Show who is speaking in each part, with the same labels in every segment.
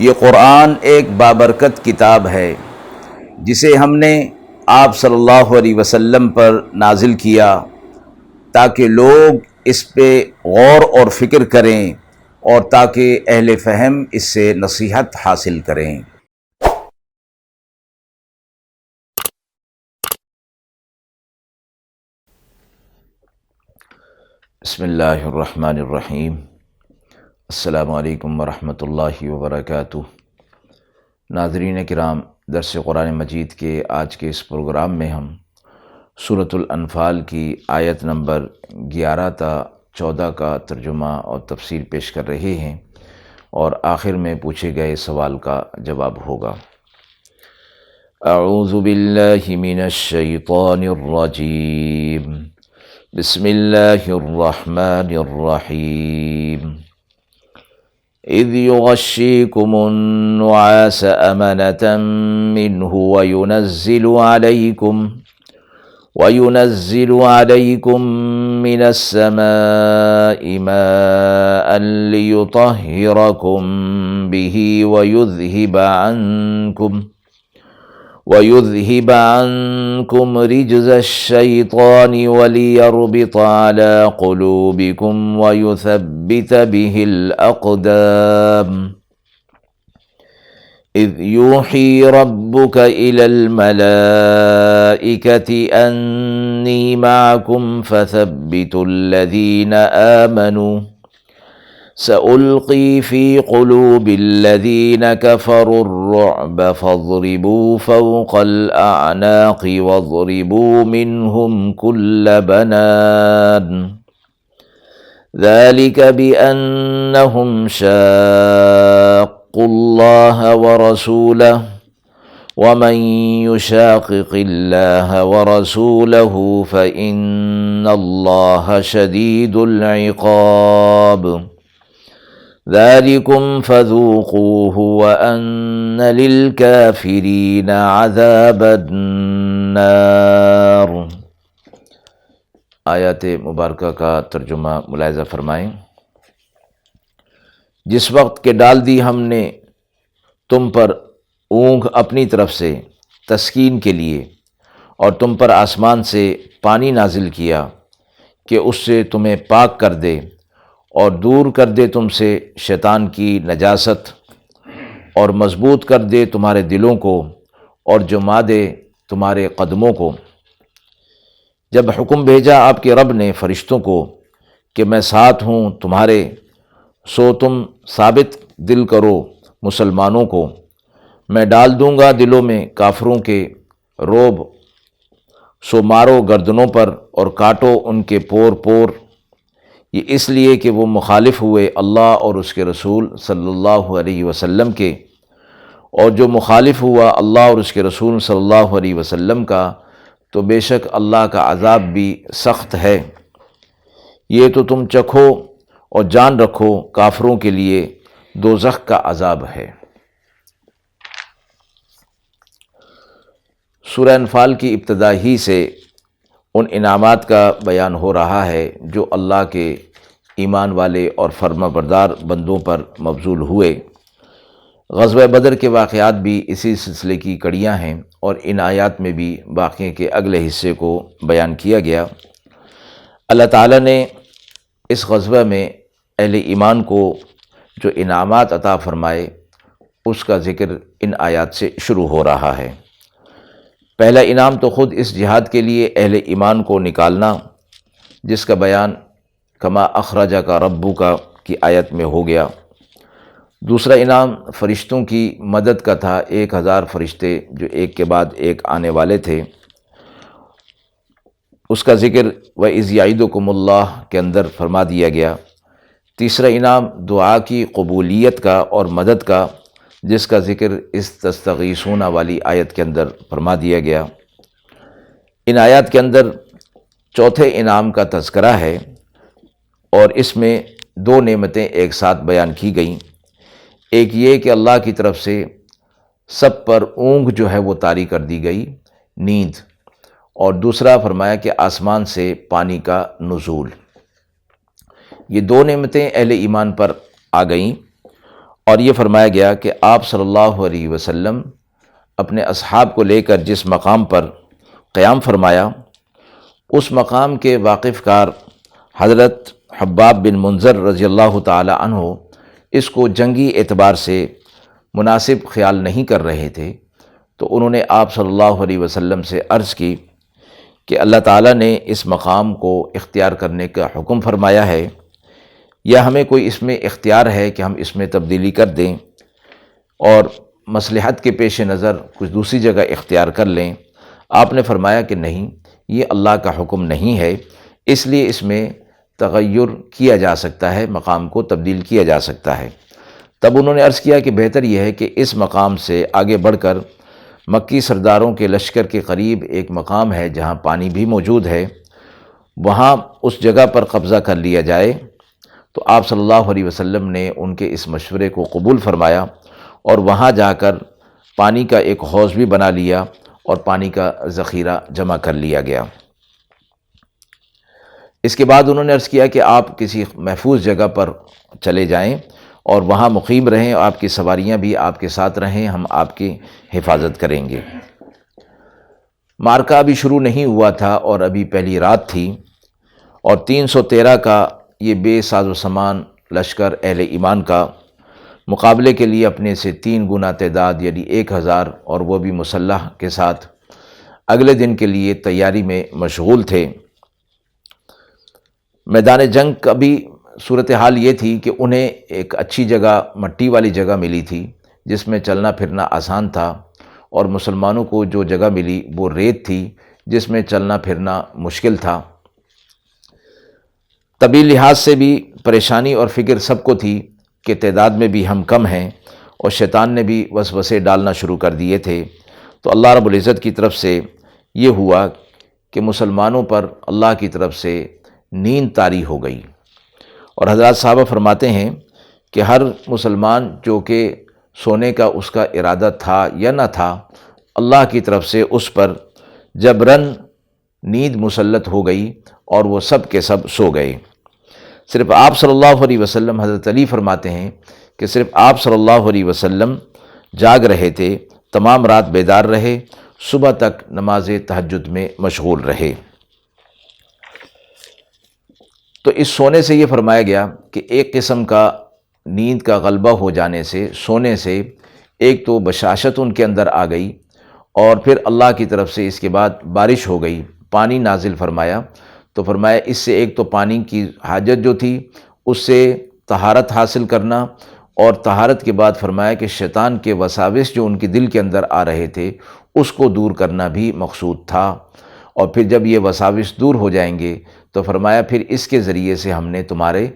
Speaker 1: یہ قرآن ایک بابرکت کتاب ہے جسے ہم نے آپ صلی اللہ علیہ وسلم پر نازل کیا تاکہ لوگ اس پہ غور اور فکر کریں اور تاکہ اہل فہم اس سے نصیحت حاصل کریں۔ بسم اللہ الرحمن الرحیم۔ السلام علیکم ورحمۃ اللہ وبرکاتہ۔ ناظرین کرام، درس قرآن مجید کے آج کے اس پروگرام میں ہم سورۃ الانفال کی آیت نمبر 11 تا 14 کا ترجمہ اور تفسیر پیش کر رہے ہیں، اور آخر میں پوچھے گئے سوال کا جواب ہوگا۔ اعوذ باللہ من الشیطان الرجیم، بسم اللہ الرحمن الرحیم۔ اذ یغشیکم النعاس امنة منه وينزل عليكم من السماء ماء ليطهركم به ويذهب عنكم رجز الشيطان وليربط على قلوبكم ويثبت به الأقدام إذ يوحي ربك إلى الملائكة أني معكم فثبتوا الذين آمنوا سألقي في قلوب الذين كفروا الرعب فاضربوا فوق الأعناق واضربوا منهم كل بنان ذلك بأنهم شاقوا الله ورسوله ومن يشاقق الله ورسوله فإن الله شديد العقاب ذلكم فذوقوه وأن للكافرين عذاب النار۔ آیات مبارکہ کا ترجمہ ملاحظہ فرمائیں۔ جس وقت کہ ڈال دی ہم نے تم پر اونگ اپنی طرف سے تسکین کے لیے، اور تم پر آسمان سے پانی نازل کیا کہ اس سے تمہیں پاک کر دے اور دور کر دے تم سے شیطان کی نجاست، اور مضبوط کر دے تمہارے دلوں کو اور جما دے تمہارے قدموں کو۔ جب حکم بھیجا آپ کے رب نے فرشتوں کو کہ میں ساتھ ہوں تمہارے، سو تم ثابت دل کرو مسلمانوں کو، میں ڈال دوں گا دلوں میں کافروں کے روب، سو مارو گردنوں پر اور کاٹو ان کے پور پور۔ یہ اس لیے کہ وہ مخالف ہوئے اللہ اور اس کے رسول صلی اللہ علیہ وسلم کے، اور جو مخالف ہوا اللہ اور اس کے رسول صلی اللہ علیہ وسلم کا تو بے شک اللہ کا عذاب بھی سخت ہے۔ یہ تو تم چکھو اور جان رکھو کافروں کے لیے دوزخ کا عذاب ہے۔ سورہ انفال کی ابتدا ہی سے ان انعامات کا بیان ہو رہا ہے جو اللہ کے ایمان والے اور فرما بردار بندوں پر مبذول ہوئے۔ غزوہ بدر کے واقعات بھی اسی سلسلے کی کڑیاں ہیں، اور ان آیات میں بھی واقعے کے اگلے حصے کو بیان کیا گیا۔ اللہ تعالیٰ نے اس غزوہ میں اہل ایمان کو جو انعامات عطا فرمائے اس کا ذکر ان آیات سے شروع ہو رہا ہے۔ پہلا انعام تو خود اس جہاد کے لیے اہل ایمان کو نکالنا، جس کا بیان کما اخرجک ربک کی آیت میں ہو گیا۔ دوسرا انعام فرشتوں کی مدد کا تھا، 1000 فرشتے جو ایک کے بعد ایک آنے والے تھے، اس کا ذکر وَإِذْ يَعِدُكُمُ اللَّهُ کے اندر فرما دیا گیا۔ تیسرا انعام دعا کی قبولیت کا اور مدد کا، جس کا ذکر اس تستغیثون والی آیت کے اندر فرما دیا گیا۔ ان آیات کے اندر چوتھے انعام کا تذکرہ ہے، اور اس میں 2 نعمتیں ایک ساتھ بیان کی گئیں۔ ایک یہ کہ اللہ کی طرف سے سب پر اونگ جو ہے وہ طاری کر دی گئی، نیند، اور دوسرا فرمایا کہ آسمان سے پانی کا نزول۔ یہ 2 نعمتیں اہل ایمان پر آ گئیں، اور یہ فرمایا گیا کہ آپ صلی اللہ علیہ وسلم اپنے اصحاب کو لے کر جس مقام پر قیام فرمایا، اس مقام کے واقف کار حضرت حباب بن منذر رضی اللہ تعالی عنہ اس کو جنگی اعتبار سے مناسب خیال نہیں کر رہے تھے، تو انہوں نے آپ صلی اللہ علیہ وسلم سے عرض کی کہ اللہ تعالیٰ نے اس مقام کو اختیار کرنے کا حکم فرمایا ہے، یا ہمیں کوئی اس میں اختیار ہے کہ ہم اس میں تبدیلی کر دیں اور مصلحت کے پیش نظر کچھ دوسری جگہ اختیار کر لیں؟ آپ نے فرمایا کہ نہیں، یہ اللہ کا حکم نہیں ہے، اس لیے اس میں تغیر کیا جا سکتا ہے، مقام کو تبدیل کیا جا سکتا ہے۔ تب انہوں نے عرض کیا کہ بہتر یہ ہے کہ اس مقام سے آگے بڑھ کر مکی سرداروں کے لشکر کے قریب ایک مقام ہے جہاں پانی بھی موجود ہے، وہاں اس جگہ پر قبضہ کر لیا جائے۔ تو آپ صلی اللہ علیہ وسلم نے ان کے اس مشورے کو قبول فرمایا اور وہاں جا کر پانی کا ایک حوض بھی بنا لیا اور پانی کا ذخیرہ جمع کر لیا گیا۔ اس کے بعد انہوں نے عرض کیا کہ آپ کسی محفوظ جگہ پر چلے جائیں اور وہاں مقیم رہیں، آپ کی سواریاں بھی آپ کے ساتھ رہیں، ہم آپ کی حفاظت کریں گے۔ معرکہ ابھی شروع نہیں ہوا تھا اور ابھی پہلی رات تھی، اور 313 کا یہ بے ساز و سامان لشکر اہل ایمان کا مقابلے کے لیے اپنے سے 3 گنا تعداد یعنی 1000 اور وہ بھی مسلح کے ساتھ اگلے دن کے لیے تیاری میں مشغول تھے۔ میدان جنگ کا بھی صورتحال یہ تھی کہ انہیں ایک اچھی جگہ، مٹی والی جگہ ملی تھی جس میں چلنا پھرنا آسان تھا، اور مسلمانوں کو جو جگہ ملی وہ ریت تھی جس میں چلنا پھرنا مشکل تھا۔ طبی لحاظ سے بھی پریشانی اور فکر سب کو تھی کہ تعداد میں بھی ہم کم ہیں، اور شیطان نے بھی وسوسے ڈالنا شروع کر دیے تھے۔ تو اللہ رب العزت کی طرف سے یہ ہوا کہ مسلمانوں پر اللہ کی طرف سے نیند طاری ہو گئی، اور حضرات صحابہ فرماتے ہیں کہ ہر مسلمان جو کہ سونے کا اس کا ارادہ تھا یا نہ تھا، اللہ کی طرف سے اس پر جبراً نیند مسلط ہو گئی اور وہ سب کے سب سو گئے۔ صرف آپ صلی اللہ علیہ وسلم، حضرت علی فرماتے ہیں کہ صرف آپ صلی اللہ علیہ وسلم جاگ رہے تھے، تمام رات بیدار رہے، صبح تک نماز تہجد میں مشغول رہے۔ تو اس سونے سے یہ فرمایا گیا کہ ایک قسم کا نیند کا غلبہ ہو جانے سے، سونے سے ایک تو بشاشت ان کے اندر آ گئی، اور پھر اللہ کی طرف سے اس کے بعد بارش ہو گئی، پانی نازل فرمایا۔ تو فرمایا اس سے ایک تو پانی کی حاجت جو تھی اس سے طہارت حاصل کرنا، اور طہارت کے بعد فرمایا کہ شیطان کے وساوس جو ان کے دل کے اندر آ رہے تھے اس کو دور کرنا بھی مقصود تھا۔ اور پھر جب یہ وساوس دور ہو جائیں گے تو فرمایا پھر اس کے ذریعے سے ہم نے تمہارے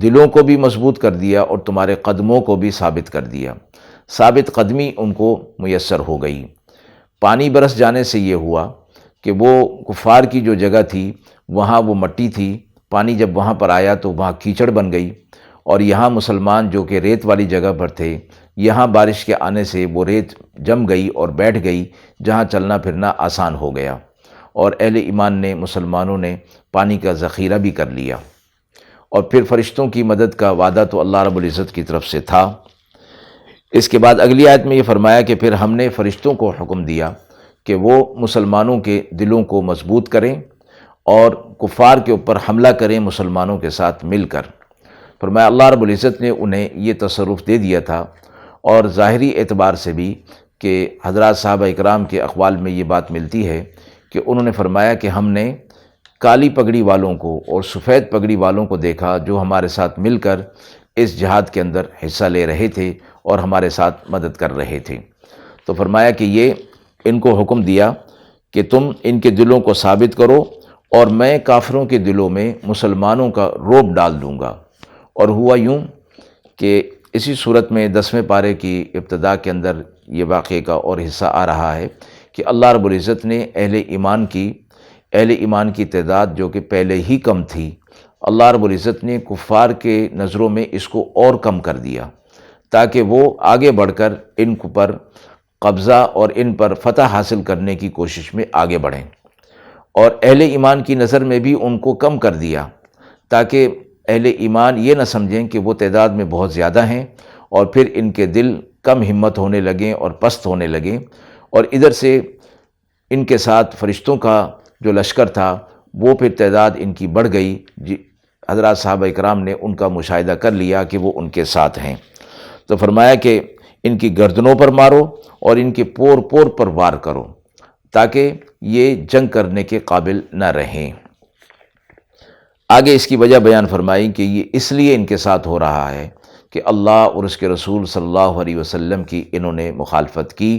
Speaker 1: دلوں کو بھی مضبوط کر دیا اور تمہارے قدموں کو بھی ثابت کر دیا۔ ثابت قدمی ان کو میسر ہو گئی۔ پانی برس جانے سے یہ ہوا کہ وہ کفار کی جو جگہ تھی وہاں وہ مٹی تھی، پانی جب وہاں پر آیا تو وہاں کیچڑ بن گئی، اور یہاں مسلمان جو کہ ریت والی جگہ پر تھے، یہاں بارش کے آنے سے وہ ریت جم گئی اور بیٹھ گئی، جہاں چلنا پھرنا آسان ہو گیا، اور اہل ایمان نے، مسلمانوں نے پانی کا ذخیرہ بھی کر لیا۔ اور پھر فرشتوں کی مدد کا وعدہ تو اللہ رب العزت کی طرف سے تھا۔ اس کے بعد اگلی آیت میں یہ فرمایا کہ پھر ہم نے فرشتوں کو حکم دیا کہ وہ مسلمانوں کے دلوں کو مضبوط کریں اور کفار کے اوپر حملہ کریں مسلمانوں کے ساتھ مل کر۔ فرمایا اللہ رب العزت نے انہیں یہ تصرف دے دیا تھا، اور ظاہری اعتبار سے بھی کہ حضرات صحابہ اکرام کے اقوال میں یہ بات ملتی ہے کہ انہوں نے فرمایا کہ ہم نے کالی پگڑی والوں کو اور سفید پگڑی والوں کو دیکھا جو ہمارے ساتھ مل کر اس جہاد کے اندر حصہ لے رہے تھے اور ہمارے ساتھ مدد کر رہے تھے۔ تو فرمایا کہ یہ ان کو حکم دیا کہ تم ان کے دلوں کو ثابت کرو، اور میں کافروں کے دلوں میں مسلمانوں کا رعب ڈال دوں گا۔ اور ہوا یوں کہ اسی صورت میں 10ویں پارے کی ابتدا کے اندر یہ واقعے کا اور حصہ آ رہا ہے کہ اللہ رب العزت نے اہل ایمان کی تعداد جو کہ پہلے ہی کم تھی، اللہ رب العزت نے کفار کے نظروں میں اس کو اور کم کر دیا تاکہ وہ آگے بڑھ کر ان پر قبضہ اور ان پر فتح حاصل کرنے کی کوشش میں آگے بڑھیں، اور اہل ایمان کی نظر میں بھی ان کو کم کر دیا تاکہ اہل ایمان یہ نہ سمجھیں کہ وہ تعداد میں بہت زیادہ ہیں اور پھر ان کے دل کم ہمت ہونے لگیں اور پست ہونے لگیں، اور ادھر سے ان کے ساتھ فرشتوں کا جو لشکر تھا وہ پھر تعداد ان کی بڑھ گئی۔ حضرات صحابہ اکرام نے ان کا مشاہدہ کر لیا کہ وہ ان کے ساتھ ہیں، تو فرمایا کہ ان کی گردنوں پر مارو اور ان کے پور پور پر وار کرو تاکہ یہ جنگ کرنے کے قابل نہ رہیں۔ آگے اس کی وجہ بیان فرمائی کہ یہ اس لیے ان کے ساتھ ہو رہا ہے کہ اللہ اور اس کے رسول صلی اللہ علیہ وسلم کی انہوں نے مخالفت کی،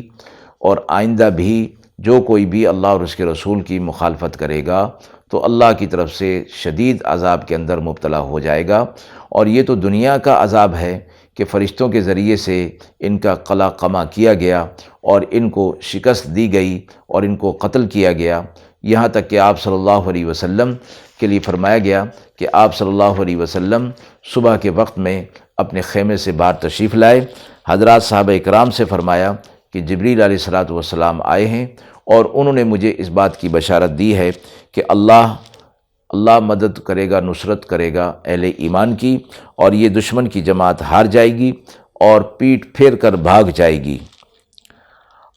Speaker 1: اور آئندہ بھی جو کوئی بھی اللہ اور اس کے رسول کی مخالفت کرے گا تو اللہ کی طرف سے شدید عذاب کے اندر مبتلا ہو جائے گا۔ اور یہ تو دنیا کا عذاب ہے کہ فرشتوں کے ذریعے سے ان کا قلع قمع کیا گیا اور ان کو شکست دی گئی اور ان کو قتل کیا گیا، یہاں تک کہ آپ صلی اللہ علیہ وسلم کے لیے فرمایا گیا کہ آپ صلی اللہ علیہ وسلم صبح کے وقت میں اپنے خیمے سے باہر تشریف لائے۔ حضرات صحابہ اکرام سے فرمایا کہ جبریل علیہ الصلاۃ والسلام آئے ہیں اور انہوں نے مجھے اس بات کی بشارت دی ہے کہ اللہ مدد کرے گا، نصرت کرے گا اہل ایمان کی، اور یہ دشمن کی جماعت ہار جائے گی اور پیٹ پھیر کر بھاگ جائے گی۔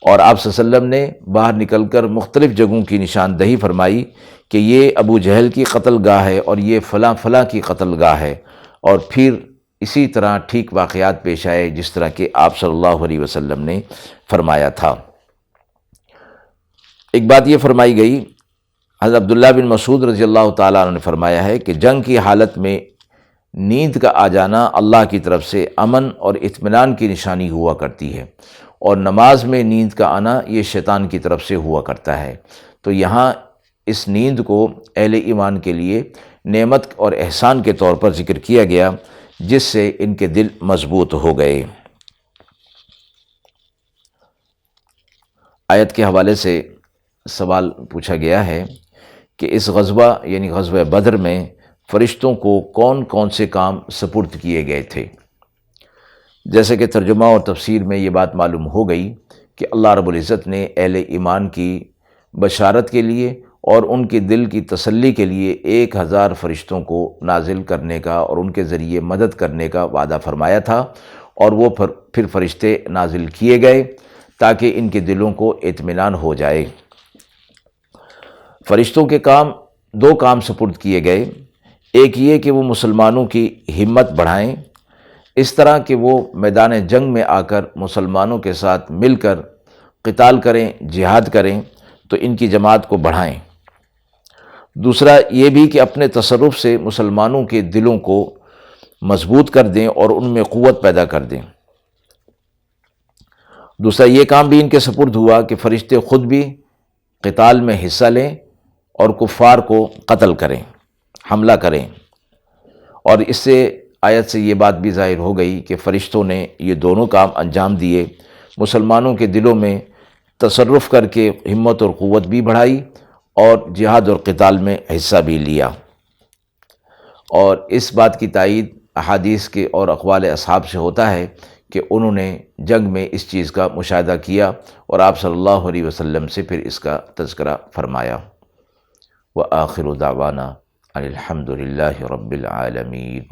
Speaker 1: اور آپ صلی اللہ علیہ وسلم نے باہر نکل کر مختلف جگہوں کی نشاندہی فرمائی کہ یہ ابو جہل کی قتل گاہ ہے اور یہ فلاں فلاں کی قتل گاہ ہے، اور پھر اسی طرح ٹھیک واقعات پیش آئے جس طرح کہ آپ صلی اللہ علیہ وسلم نے فرمایا تھا۔ ایک بات یہ فرمائی گئی، حضرت عبداللہ بن مسعود رضی اللہ تعالیٰ عنہ نے فرمایا ہے کہ جنگ کی حالت میں نیند کا آ جانا اللہ کی طرف سے امن اور اطمینان کی نشانی ہوا کرتی ہے، اور نماز میں نیند کا آنا یہ شیطان کی طرف سے ہوا کرتا ہے۔ تو یہاں اس نیند کو اہل ایمان کے لیے نعمت اور احسان کے طور پر ذکر کیا گیا، جس سے ان کے دل مضبوط ہو گئے۔ آیت کے حوالے سے سوال پوچھا گیا ہے کہ اس غزوہ یعنی غزوہ بدر میں فرشتوں کو کون کون سے کام سپرد کیے گئے تھے؟ جیسے کہ ترجمہ اور تفسیر میں یہ بات معلوم ہو گئی کہ اللہ رب العزت نے اہل ایمان کی بشارت کے لیے اور ان کے دل کی تسلی کے لیے 1000 فرشتوں کو نازل کرنے کا اور ان کے ذریعے مدد کرنے کا وعدہ فرمایا تھا، اور وہ پھر فرشتے نازل کیے گئے تاکہ ان کے دلوں کو اطمینان ہو جائے۔ فرشتوں کے دو کام سپرد کیے گئے، ایک یہ کہ وہ مسلمانوں کی ہمت بڑھائیں، اس طرح کہ وہ میدان جنگ میں آ کر مسلمانوں کے ساتھ مل کر قتال کریں، جہاد کریں، تو ان کی جماعت کو بڑھائیں۔ دوسرا یہ بھی کہ اپنے تصرف سے مسلمانوں کے دلوں کو مضبوط کر دیں اور ان میں قوت پیدا کر دیں۔ دوسرا یہ کام بھی ان کے سپرد ہوا کہ فرشتے خود بھی قتال میں حصہ لیں اور کفار کو قتل کریں، حملہ کریں۔ اور اس سے آیت سے یہ بات بھی ظاہر ہو گئی کہ فرشتوں نے یہ دونوں کام انجام دیے، مسلمانوں کے دلوں میں تصرف کر کے ہمت اور قوت بھی بڑھائی اور جہاد اور قتال میں حصہ بھی لیا۔ اور اس بات کی تائید احادیث کے اور اقوال اصحاب سے ہوتا ہے کہ انہوں نے جنگ میں اس چیز کا مشاہدہ کیا اور آپ صلی اللہ علیہ وسلم سے پھر اس کا تذکرہ فرمایا۔ وآخر دعوانا ان الحمد للہ رب العالمین۔